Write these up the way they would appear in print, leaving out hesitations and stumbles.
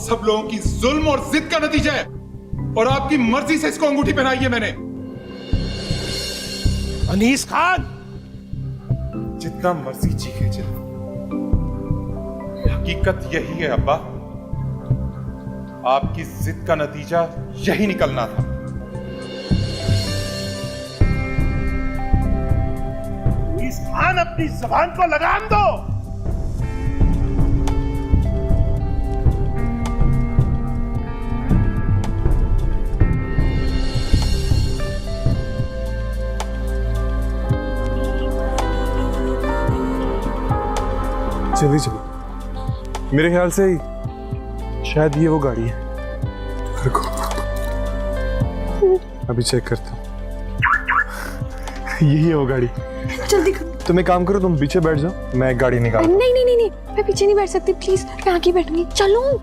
सब लोगों की जुल्म और जिद का नतीजा है, और आपकी मर्जी से इसको अंगूठी पहनाई है मैंने। अनीस खान, जितना मर्जी चीखे चले, हकीकत यही है अब्बा, आपकी जिद का नतीजा यही निकलना था। अनीस खान, अपनी जबान को लगाम दो। जल्दी चलो, मेरे ख्याल से शायद ये वो गाड़ी है। रुको, अभी चेक करता हूँ। यही है वो गाड़ी। जल्दी करो। तुम एक काम करो, तुम पीछे बैठ जाओ, मैं एक गाड़ी निकाल। नहीं नहीं नहीं नहीं, मैं पीछे नहीं बैठ सकती, प्लीज मैं आगे बैठूंगी। चलो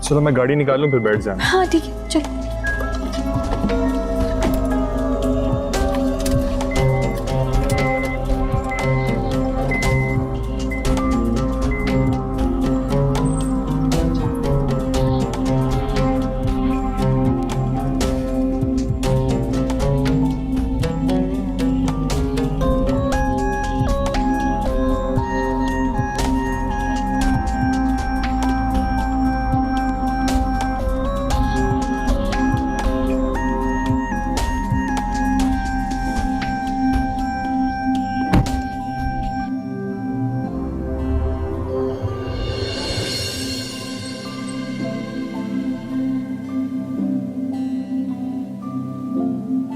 चलो मैं गाड़ी निकाल लूँ, फिर बैठ जाना। हाँ ठीक है, चलो।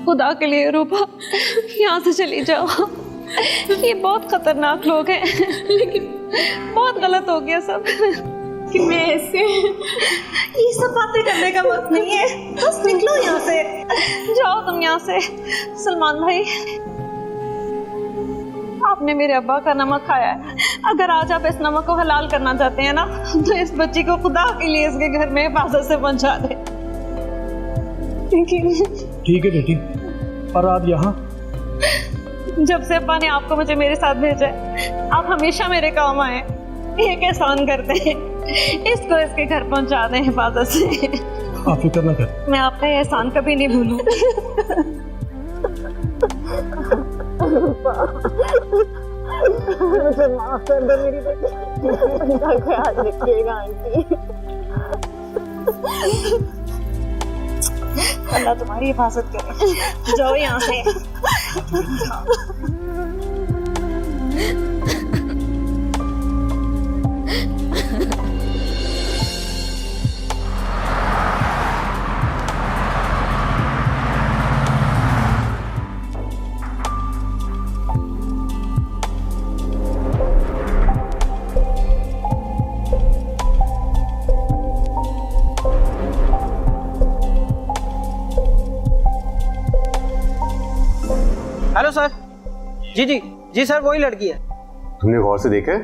खुदा के लिए रूपा, यहाँ से चली जाओ। ये बहुत खतरनाक लोग हैं, लेकिन बहुत गलत हो गया सब। कि मैं ऐसे ये सब बातें करने का वक्त नहीं है, बस निकलो यहाँ से। जाओ तुम यहाँ से। सलमान भाई, आपने मेरे अब्बा का नमक खाया है, अगर आज आप इस नमक को हलाल करना चाहते हैं ना, तो इस बच्ची को खुदा के लिए इसके घर में हिफाजत से पहुंचा दे। ठीक है बेटी, और आप यहाँ? जब से अब्बा ने आपको मुझे मेरे साथ भेजा है, आप हमेशा मेरे काम आए। एक एहसान करते हैं, इसको इसके घर पहुंचा दें हिफाजत से। आप फिक्र न कर, मैं आपका ये एहसान कभी नहीं भूलूं। मुझे माफ कर दो मेरी बेटी, का ख्याल रखिएगा आंटी। अल्लाह तुम्हारी हिफाजत करे। जाओ यहाँ से। Hello sir. जी जी जी सर, वही लड़की है। तुमने गौर से देखा है?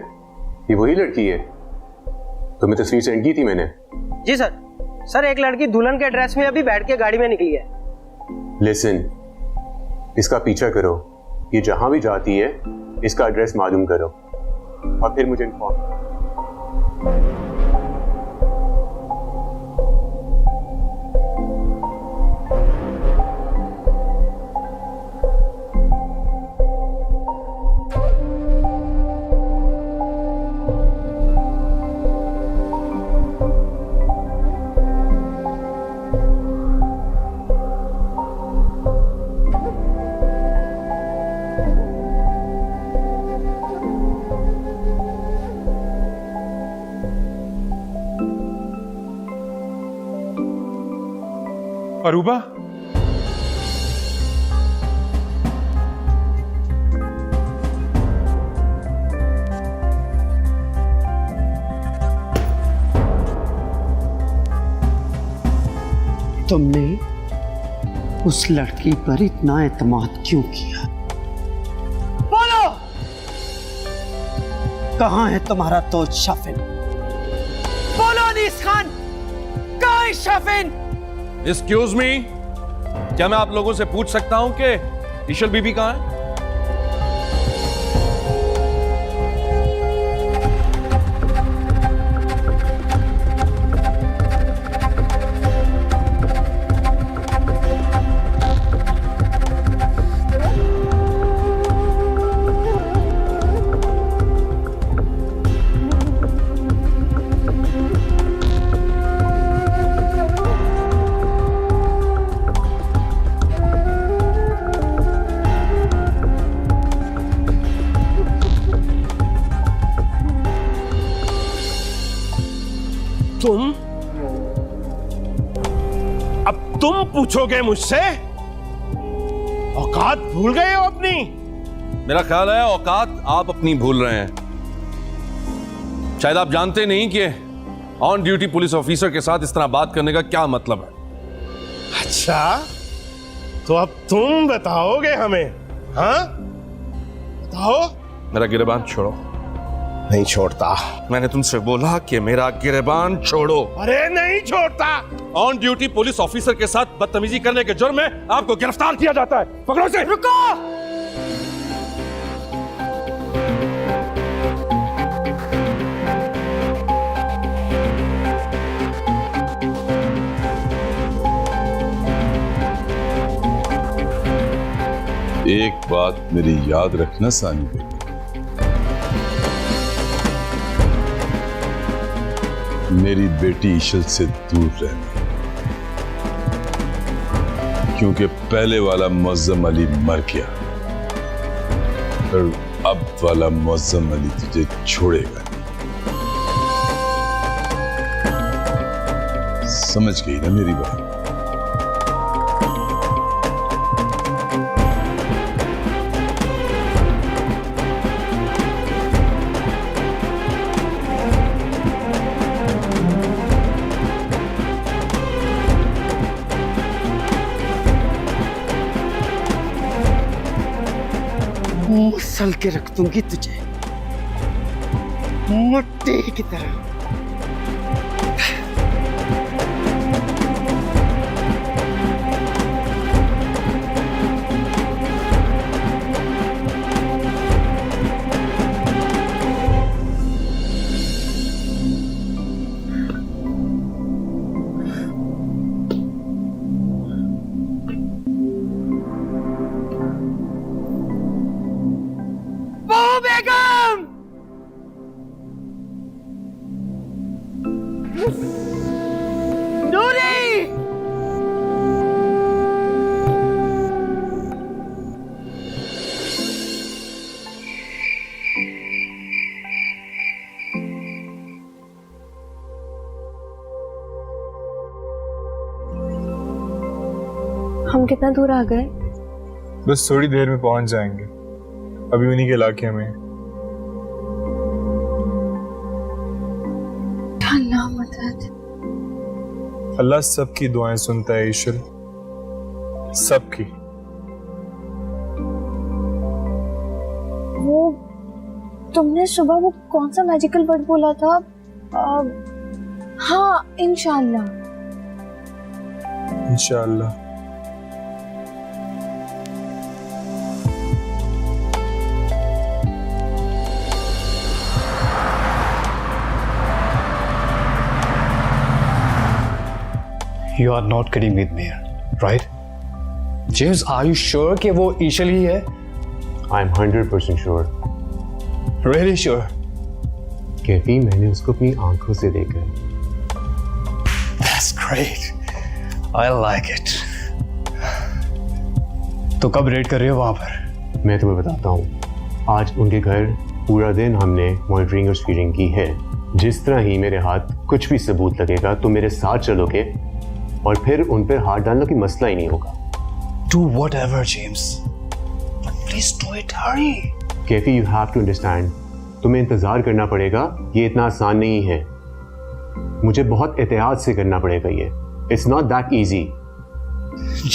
ये वही लड़की है, तुम्हें तस्वीर सेंड की थी मैंने। जी सर। सर, एक लड़की दुल्हन के ड्रेस में अभी बैठ के गाड़ी में निकली है। लिसन, इसका पीछा करो, ये जहां भी जाती है इसका एड्रेस मालूम करो और फिर मुझे इन्फॉर्म। अरूबा, तुमने उस लड़की पर इतना एतमाद क्यों किया? बोलो, कहाँ है तुम्हारा दोस्त शाफिन? बोलो अनीस खान, कहाँ है शाफिन? एक्सक्यूज मी, क्या मैं आप लोगों से पूछ सकता हूं कि इशल बीबी कहां है? तुम पूछोगे मुझसे? औकात भूल गए हो अपनी? मेरा ख्याल है औकात आप अपनी भूल रहे हैं। शायद आप जानते नहीं कि ऑन ड्यूटी पुलिस ऑफिसर के साथ इस तरह बात करने का क्या मतलब है। अच्छा, तो अब तुम बताओगे हमें? हाँ, बताओ। मेरा गिरबान छोड़ो। नहीं छोड़ता। मैंने तुमसे बोला कि मेरा गिरबान छोड़ो। अरे नहीं छोड़ता। ऑन ड्यूटी पुलिस ऑफिसर के साथ बदतमीजी करने के जुर्म में आपको गिरफ्तार किया जाता है। पकड़ो इसे। रुको। एक बात मेरी याद रखना सानी बेटी, मेरी बेटी ईशल से दूर रहना, क्योंकि पहले वाला मुअज्जम अली मर गया और अब वाला मुअज्जम अली तुझे छोड़ेगा नहीं। समझ गई ना मेरी बात? मसल के रख दूंगी तुझे मिट्टी की तरह। बेगम, नूरी, हम कितना दूर आ गए? बस थोड़ी देर में पहुंच जाएंगे, अभी उन्हीं के इलाके में। अल्लाह मदद। अल्लाह सबकी दुआएं सुनता है ईश्वर, सबकी। वो तुमने सुबह वो कौन सा मैजिकल वर्ड बोला था? हाँ, इंशाल्लाह। इंशाल्लाह। You are not kidding with me, right? James, are you sure कि वो ईशल ही है? I'm 100% sure. Really sure? Kaifi, मैंने उसको अपनी आंखों से देखा है। That's great. I like it. तो कब रेड कर रहे हो वहां पर? मैं तुम्हें बताता हूँ। आज उनके घर पूरा दिन हमने मॉनिटरिंग और स्पीडिंग की है। जिस तरह ही मेरे हाथ कुछ भी सबूत लगेगा तो मेरे साथ चलोगे और फिर उन पर हाथ डालना कोई मसला ही नहीं होगा। Do whatever, James. But please do it. Hurry. Kaifi, you have to understand. तुम्हें इंतजार करना पड़ेगा, ये इतना आसान नहीं है। मुझे बहुत एहतियात से करना पड़ेगा ये। It's not that easy.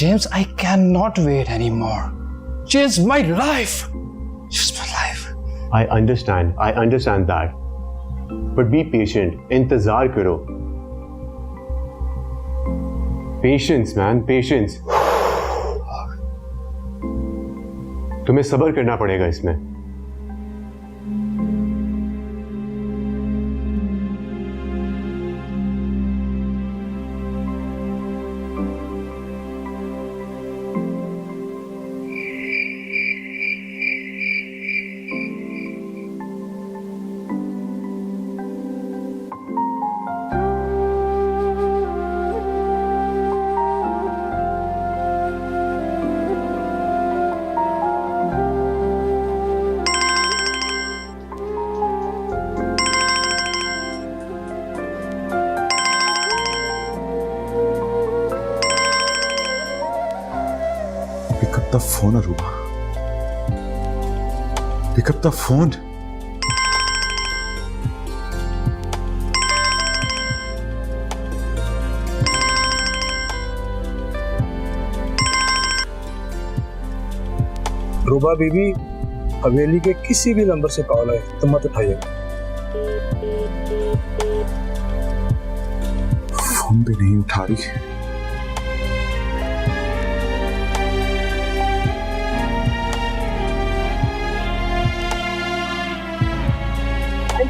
James, I cannot wait anymore. James, my life. Just my life. I understand that. But be patient. इंतजार करो। Patience, man, patience. तुम्हें सब्र करना पड़ेगा इसमें। the phone, Aruba. Pick up the phone. रूबा बीबी, हवेली के किसी भी नंबर से कॉल आए तो मत उठाइए। फोन भी नहीं उठा रही।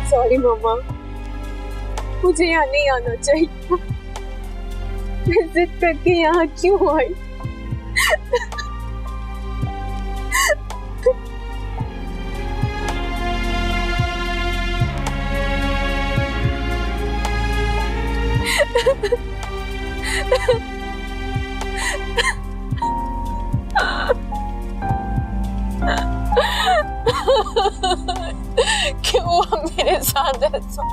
सॉरी मामा, मुझे यहाँ नहीं आना चाहिए। मैं जिद करके यहाँ क्यों आई? क्यों हुआ मेरे साथ ऐसा?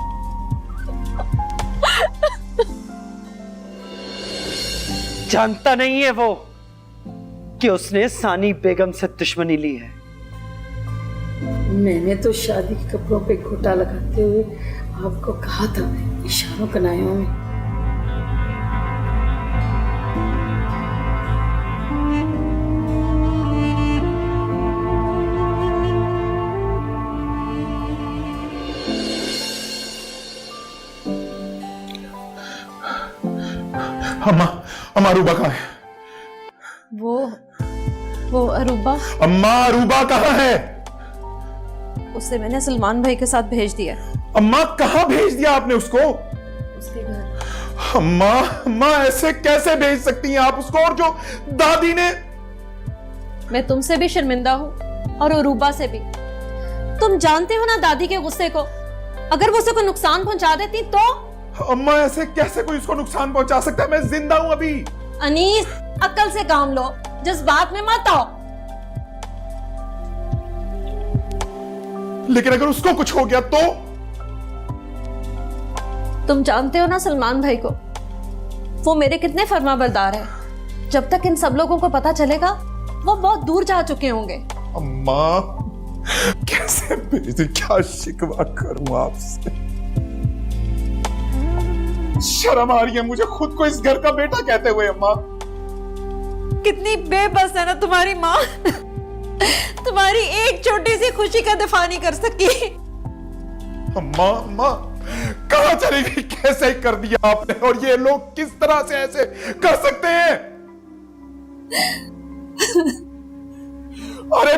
जानता नहीं है वो कि उसने सानी बेगम से दुश्मनी ली है। मैंने तो शादी के कपड़ों पे घोटा लगाते हुए आपको कहा था, इशारों कनायों में। अम्मा, अम्मा अरूबा कहाँ है? वो अरूबा, अम्मा अरूबा कहाँ है? उसे मैंने सलमान भाई के साथ भेज दिया। अम्मा कहाँ भेज दिया आपने उसको? उसके घर। अम्मा, अम्मा ऐसे कैसे भेज सकती हैं आप उसको? और जो दादी ने। मैं तुमसे भी शर्मिंदा हूँ और अरूबा से भी। तुम जानते हो ना दादी के गुस्से को। अगर वो उसे कोई नुकसान पहुंचा देती तो? अम्मा ऐसे कैसे कोई उसको नुकसान पहुंचा सकता है? मैं जिंदा हूं अभी। अनीस, अक्ल से काम लो, जज्बात में मत आओ। लेकिन अगर उसको कुछ हो गया तो? तुम जानते हो ना सलमान भाई को, वो मेरे कितने फर्माबरदार है। जब तक इन सब लोगों को पता चलेगा वो बहुत दूर जा चुके होंगे। अम्मा कैसे भेजूं? क्या शिकवा करूं आपसे? शर्म आ रही है मुझे खुद को इस घर का बेटा कहते हुए। अम्मा कितनी बेबस है ना तुम्हारी माँ। तुम्हारी एक छोटी सी खुशी का दफा नहीं कर सकी। अम्मा, अम्मा कहां चली गई? कैसे कर दिया आपने? और ये लोग किस तरह से ऐसे कर सकते हैं? अरे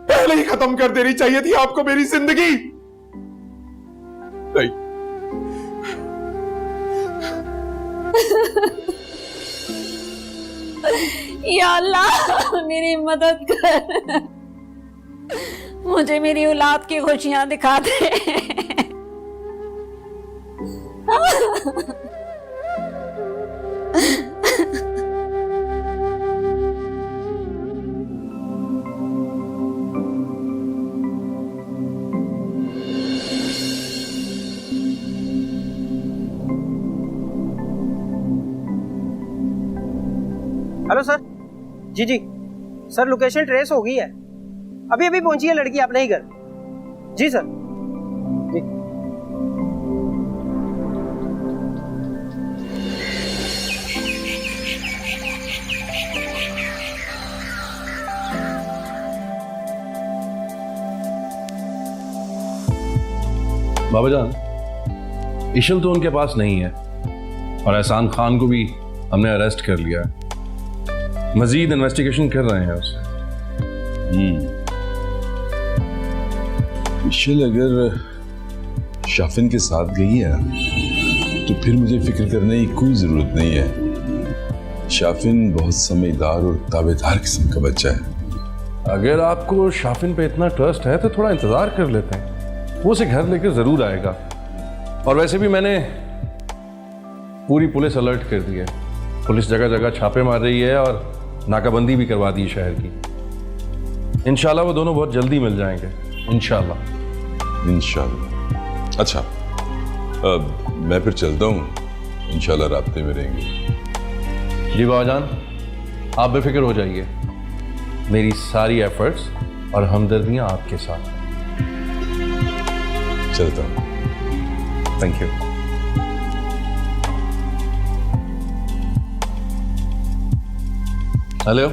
पहले ही खत्म कर देनी चाहिए थी आपको मेरी जिंदगी। नहीं। या अल्लाह मेरी मदद कर, मुझे मेरी औलाद की खुशियां दिखा दे। Hello sir. जी जी सर, लोकेशन ट्रेस हो गई है। अभी अभी पहुंची है लड़की अपने ही घर। जी सर। जी बाबा जान, इशल तो उनके पास नहीं है और एहसान खान को भी हमने अरेस्ट कर लिया है। मजीद इन्वेस्टिगेशन कर रहे हैं उससे। इशल अगर शाफिन के साथ गई है तो फिर मुझे फिक्र करने की कोई जरूरत नहीं है। शाफिन बहुत समझदार और ताबेदार किस्म का बच्चा है। अगर आपको शाफिन पे इतना ट्रस्ट है तो थोड़ा इंतजार कर लेते हैं, वो उसे घर लेकर जरूर आएगा। और वैसे भी मैंने पूरी पुलिस अलर्ट कर दी है। पुलिस जगह जगह छापे मार रही है और नाकाबंदी भी करवा दी है शहर की। इंशाल्लाह वो दोनों बहुत जल्दी मिल जाएंगे। इंशाल्लाह। इंशाल्लाह। अच्छा, अब मैं फिर चलता हूँ। इंशाल्लाह राब्ते में रहेंगे। जी बाबा जान, आप बेफिक्र हो जाइए। मेरी सारी एफर्ट्स और हमदर्दियां आपके साथ हैं। चलता हूँ। Thank you. हेलो।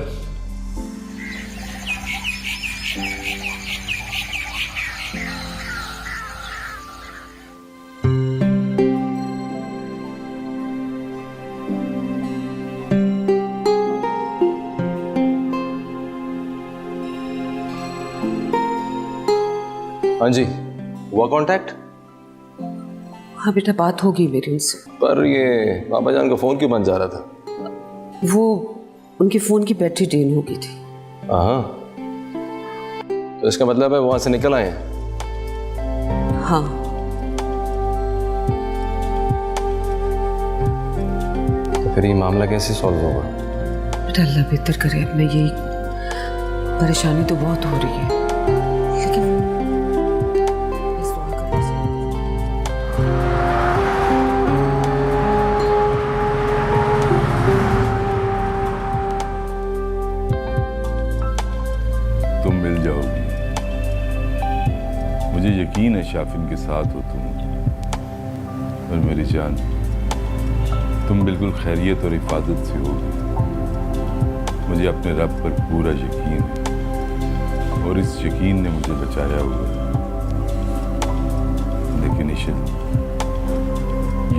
हाँ जी, हुआ कांटेक्ट? हाँ बेटा, बात होगी मेरी उनसे। पर ये बाबा जान का फोन क्यों बंद जा रहा था? वो उनके फोन की बैटरी ड्रेन हो गई थी। हाँ, तो इसका मतलब है वहां से निकल आए हैं? हाँ। तो फिर ये मामला कैसे सॉल्व होगा? बेटा अल्लाह बेहतर करे। मैं यही, परेशानी तो बहुत हो रही है, लेकिन बस दुआ करना चाहिए। तुम मिल जाओगी, मुझे यकीन है शाफिन के साथ हो तुम। और मेरी जान, तुम बिल्कुल खैरियत और हिफाजत से होगी। मुझे अपने रब पर पूरा यकीन है और इस यकीन ने मुझे बचाया हुआ है। लेकिन इशिल,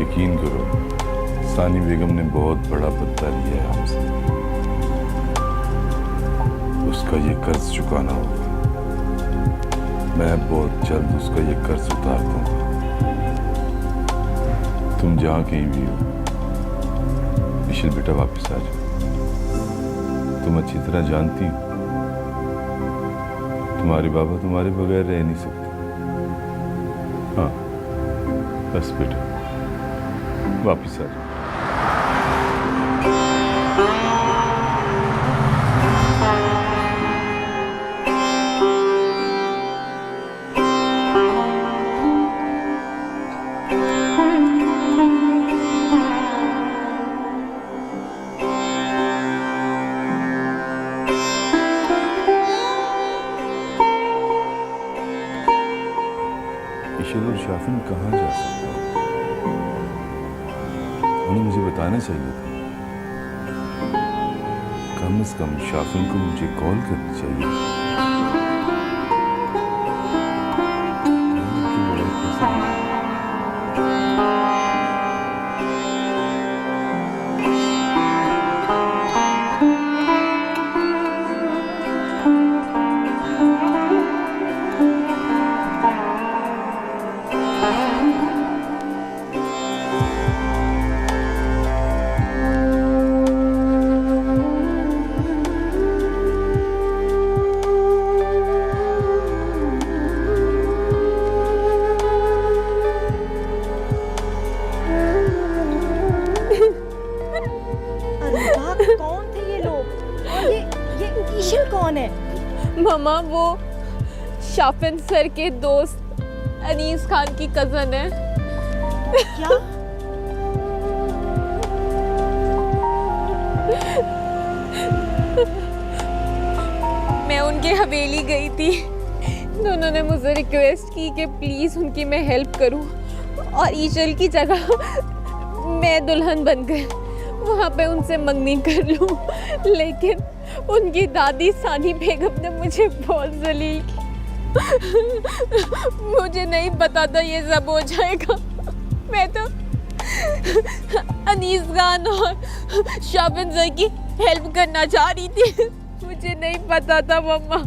यकीन करो, सानी बेगम ने बहुत बड़ा बदला लिया है हमसे। उसका ये कर्ज चुकाना होगा। मैं बहुत जल्द उसका ये कर्ज उतार दूंगा। तुम जहां कहीं भी हो, इशिल बेटा वापस आ जाओ। तुम अच्छी तरह जानती हो, तुम्हारे बाबा तुम्हारे बगैर रह नहीं सकते। हाँ, बस बेटा वापस आ जाओ। इशिल और शाफिन कहाँ जा सकता हूँ? उन्हें मुझे बताना चाहिए था। कम से कम शाफिन को मुझे कॉल करनी चाहिए। मामा, वो शाफिन सर के दोस्त अनीस खान की कजन है। क्या? मैं उनके हवेली गई थी, तो उन्होंने मुझे रिक्वेस्ट की कि प्लीज उनकी मैं हेल्प करूं और ईशल की जगह मैं दुल्हन बनकर वहां पे उनसे मंगनी कर लूं। लेकिन उनकी दादी सानी बेगम ने मुझे बहुत जलील की। मुझे नहीं पता था ये सब हो जाएगा। मैं तो अनीस खान और शाफिन सर की हेल्प करना चाह रही थी। मुझे नहीं पता था मम्मा,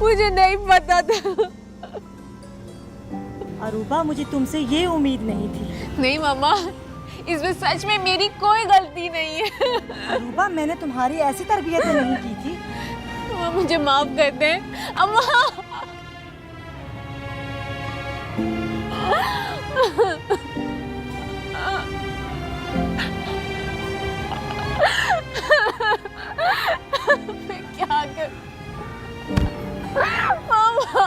मुझे नहीं पता था। अरूबा, मुझे तुमसे ये उम्मीद नहीं थी। नहीं मम्मा, इसमें सच में मेरी कोई गलती नहीं है। अरूबा, मैंने तुम्हारी ऐसी तरबियत नहीं की थी। मुझे माफ कर दें अम्मा। मैं क्या कर मामा।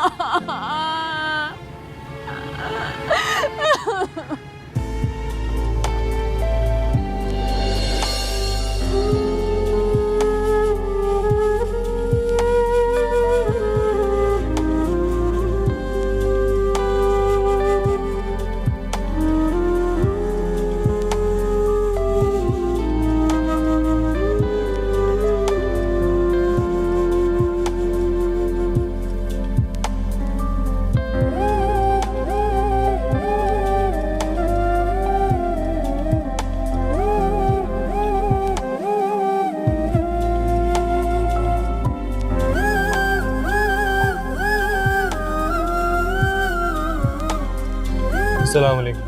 अस्सलाम वालेकुम।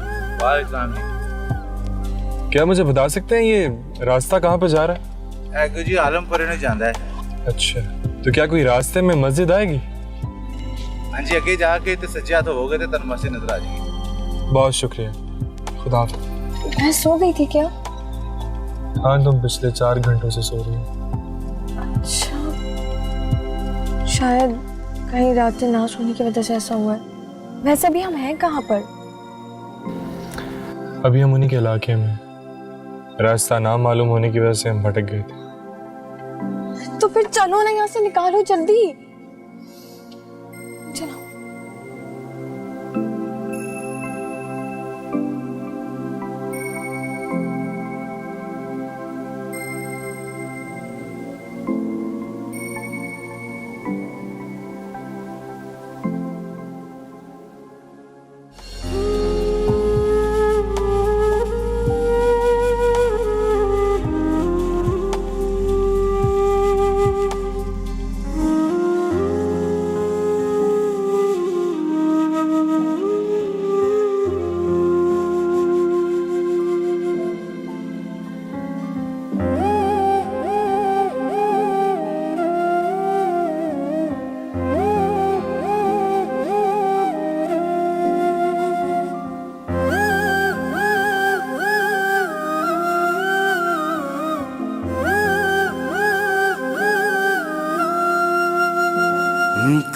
क्या मुझे बता सकते हैं ये रास्ता कहाँ पे जा रहा है? जी आलमपुर ने जाना है। अच्छा, तो क्या कोई रास्ते में मस्जिद आएगी? हाँ जी, अगे जाके तो सज्जा तो हो गए तो तन मस्जिद नजर आ जाएगी। बहुत शुक्रिया, खुदा हाफिज़। मैं सो गई थी क्या? हाँ, तुम पिछले 4 घंटों से सो रही हो। अच्छा, शायद कहीं रात ना सोने की वजह से ऐसा हुआ है। वैसे भी हम हैं कहाँ पर? अभी हम उन्हीं के इलाके में, रास्ता ना मालूम होने की वजह से हम भटक गए थे। तो फिर चलो ना, यहाँ से निकालो जल्दी। चलो।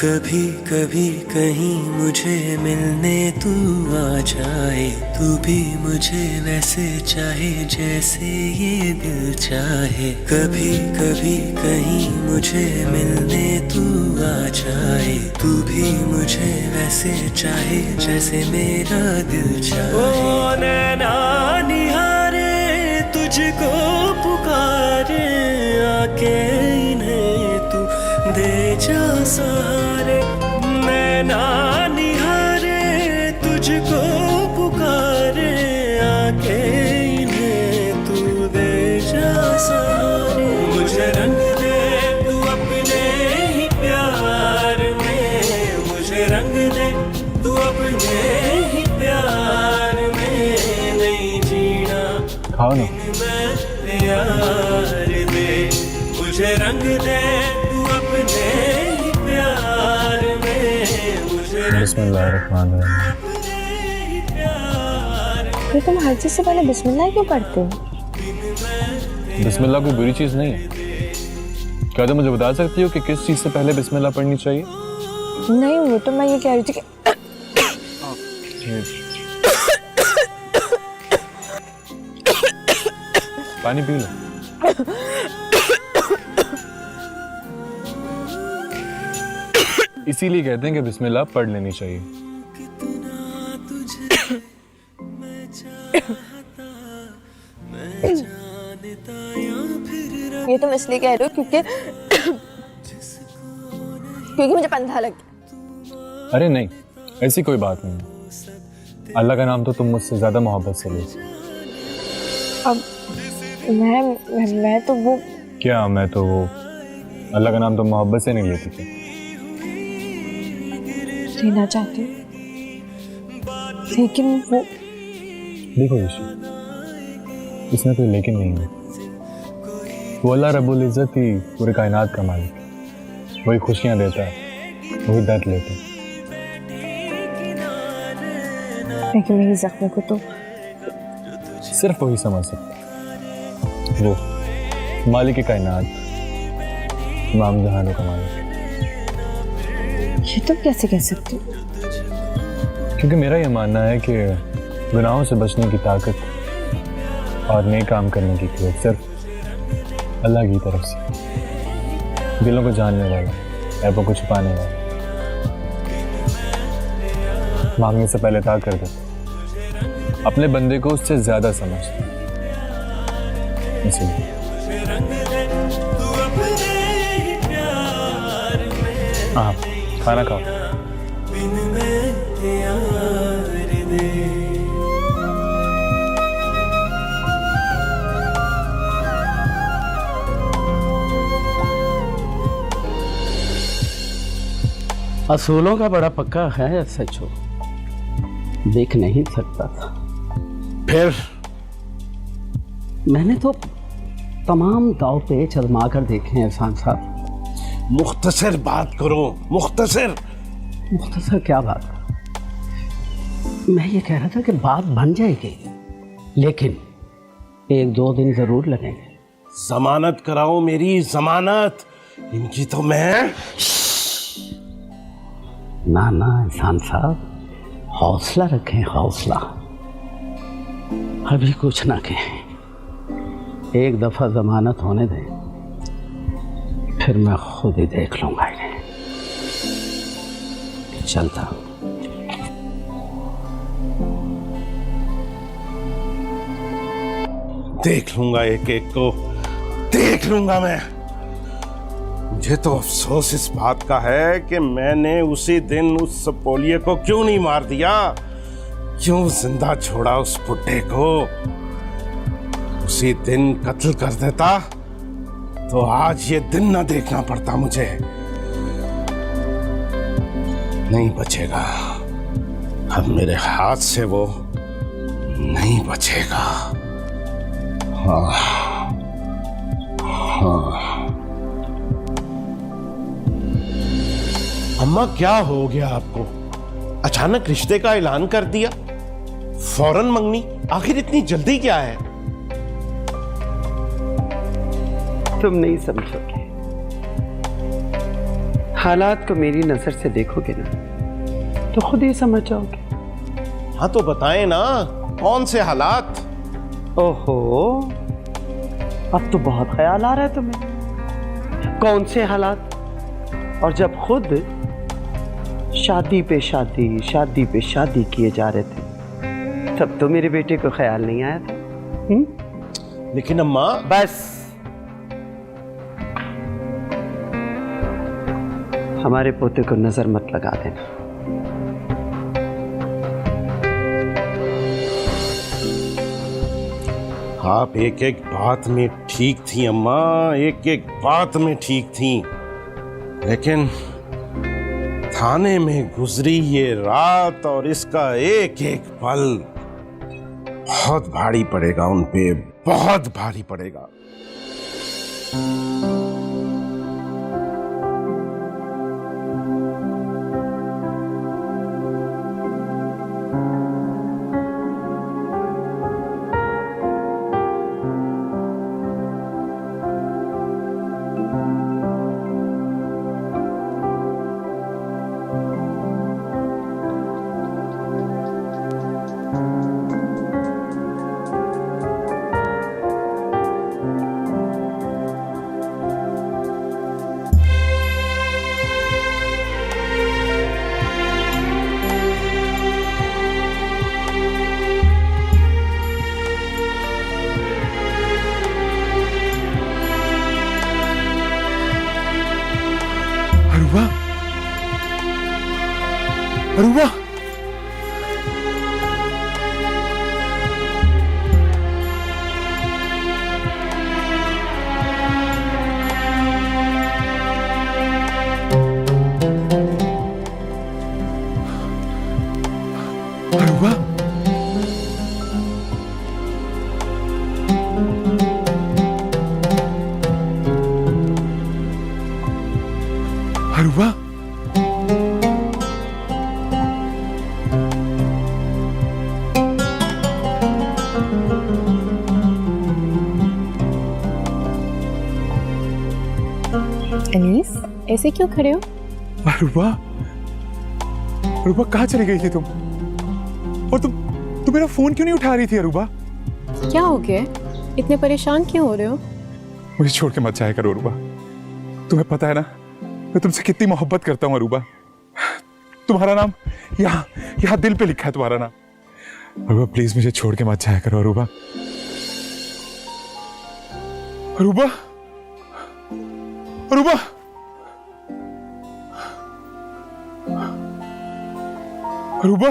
कभी कभी कहीं मुझे मिलने तू आ जाए, तू भी मुझे वैसे चाहे जैसे ये दिल चाहे। कभी कभी कहीं मुझे मिलने तू आ जाए, तू भी मुझे वैसे चाहे जैसे मेरा दिल चाहे। ओ नैना निहारे तुझको पुकारे, आके इन्हें तू दे जा सहारे। नैना निहारे तुझको पुकारे, आके इन्हें तू दे जा सहारे। मुझे रंग दे तू अपने ही प्यार में, मुझे रंग दे तू अपने ही प्यार में। नहीं जीना खाओ ना। यार दे मुझे रंग दे तू अपने ही प्यार में, मुझे बिस्मिल्लाहिर्रहमानिर्रहीम। ये तुम हर चीज से पहले बिस्मिल्लाह क्यों पढ़ते हो? बिस्मिल्लाह कोई बुरी चीज नहीं है। क्या तुम मुझे बता सकती हो कि किस चीज से पहले बिस्मिल्लाह पढ़नी चाहिए? नहीं, वो तो मैं ये कह रही थी कि पानी पी लो। इसीलिए कहते हैं कि बिस्मिल्लाह पढ़ लेनी चाहिए। ये तुम इसलिए कह रहे हो क्योंकि मुझे पंधा लग गया। अरे नहीं, ऐसी कोई बात नहीं। अल्लाह का नाम तो तुम मुझसे ज्यादा मोहब्बत से लो। अब मैं तो वो क्या, मैं तो वो अल्लाह का नाम तो मोहब्बत से नहीं लेती थी। लेना चाहती हूँ, लेकिन वो देखो ऋषि, इसमें कोई लेकिन नहीं है। वो अल्लाह रब्बुल इज़्ज़त ही पूरे कायनात का मालिक है। वही खुशियाँ देता है, वही दर्द लेता है। लेकिन मेरी जख्म को तो सिर्फ वही समझ सकता है। वो मालिक कायनात, इमाम जहानों का मालिक। ये तुम कैसे कह सकते हो? क्योंकि मेरा ये मानना है कि गुनाहों से बचने की ताकत और नए काम करने की कुव्वत सिर्फ अल्लाह की तरफ से। दिलों को जानने वाला, ऐबों को छुपाने वाला, मांगने से पहले ता कर देता, अपने बंदे को उससे ज्यादा समझता। इसलिए हाँ, खाना खाओ। असूलों का बड़ा पक्का है सचो। देख नहीं सकता था। फिर मैंने तो तमाम दाव पेच आजमा कर देखे हैं एहसान साहब। मुख्तसर बात करो, मुख्तसर। मुख्तसर क्या बात? मैं ये कह रहा था कि बात बन जाएगी, लेकिन 1-2 दिन जरूर लगेंगे। जमानत कराओ मेरी, जमानत। इनकी तो मैं ना एहसान साहब, हौसला रखें, हौसला। अभी कुछ ना कहें, एक दफा जमानत होने दें, फिर मैं खुद ही देख लूंगा इन्हें। चलता हूं। देख लूंगा, एक एक को देख लूंगा मैं। मुझे तो अफसोस इस बात का है कि मैंने उसी दिन उस सपोलिये को क्यों नहीं मार दिया, क्यों जिंदा छोड़ा उस बुड्ढे को। उसी दिन कत्ल कर देता तो आज ये दिन ना देखना पड़ता मुझे। नहीं बचेगा, अब मेरे हाथ से वो नहीं बचेगा। हाँ। अम्मा, क्या हो गया आपको? अचानक रिश्ते का ऐलान कर दिया, फौरन मंगनी। आखिर इतनी जल्दी क्या है? तुम नहीं समझोगे, हालात को मेरी नजर से देखोगे ना तो खुद ही समझ जाओगे। हाँ तो बताएं ना, कौन से हालात? ओहो, अब तो बहुत ख्याल आ रहा है तुम्हें। कौन से हालात? और जब खुद शादी पे शादी किए जा रहे थे, तब तो मेरे बेटे को ख्याल नहीं आया था। लेकिन अम्मा, बस हमारे पोते को नजर मत लगा देना। आप एक एक बात में ठीक थी अम्मा, एक एक बात में ठीक थी, लेकिन थाने में गुजरी ये रात और इसका एक एक पल बहुत भारी पड़ेगा उन पे, बहुत भारी पड़ेगा। अरूबा, अरूबा, अरूबा, अनीस, ऐसे क्यों खड़े हो? अरूबा, अरूबा कहाँ चली गई थी तुम? और तुम मेरा फोन क्यों नहीं उठा रही थी अरूबा? क्या हो गया? इतने परेशान क्यों हो रहे हो? मुझे छोड़ के मत जाया करो अरूबा। तुम्हें पता है ना मैं तुमसे कितनी मोहब्बत करता हूँ अरूबा। तुम्हारा नाम यहाँ दिल पे लिखा है, तुम्हारा नाम। अरूबा प्लीज मुझे छोड़ के मत जाया करो अरूबा। अरूबा, अरूबा, अरूबा,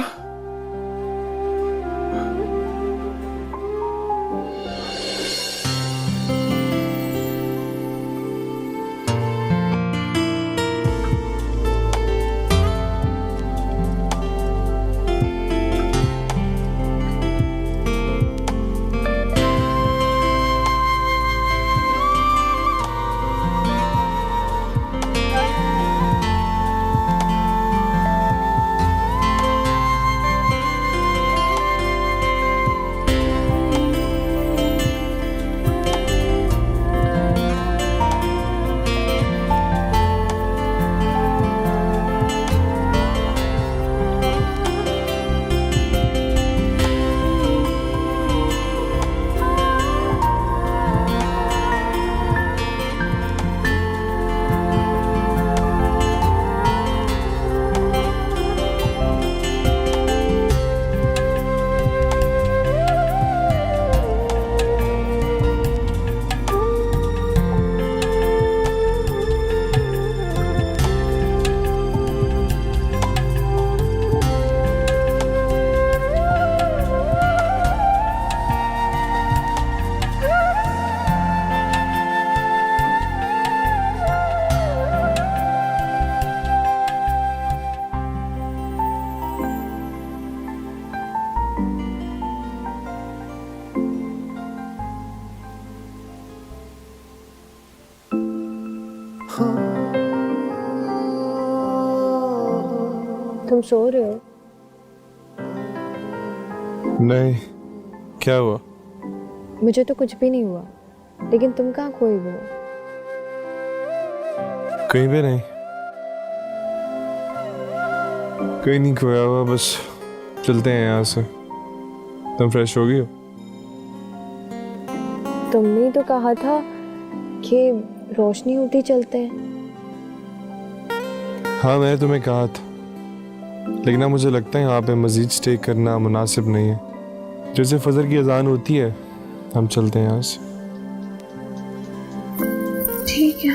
तुम सो रहे हो? नहीं, क्या हुआ? मुझे तो कुछ भी नहीं हुआ, लेकिन तुम कहाँ खोए हुए हो? कहीं भी नहीं, कहीं नहीं खोया हुआ, बस चलते हैं यहाँ से। तुम फ्रेश हो गई हो? तुमने तो कहा था कि रोशनी होती चलते हैं। हाँ, मैंने तुम्हें कहा था, लेकिन अब मुझे लगता है यहाँ पे मजीद स्टे करना मुनासिब नहीं है। जैसे फजर की अजान होती है, हम चलते हैं यहाँ से। ठीक है।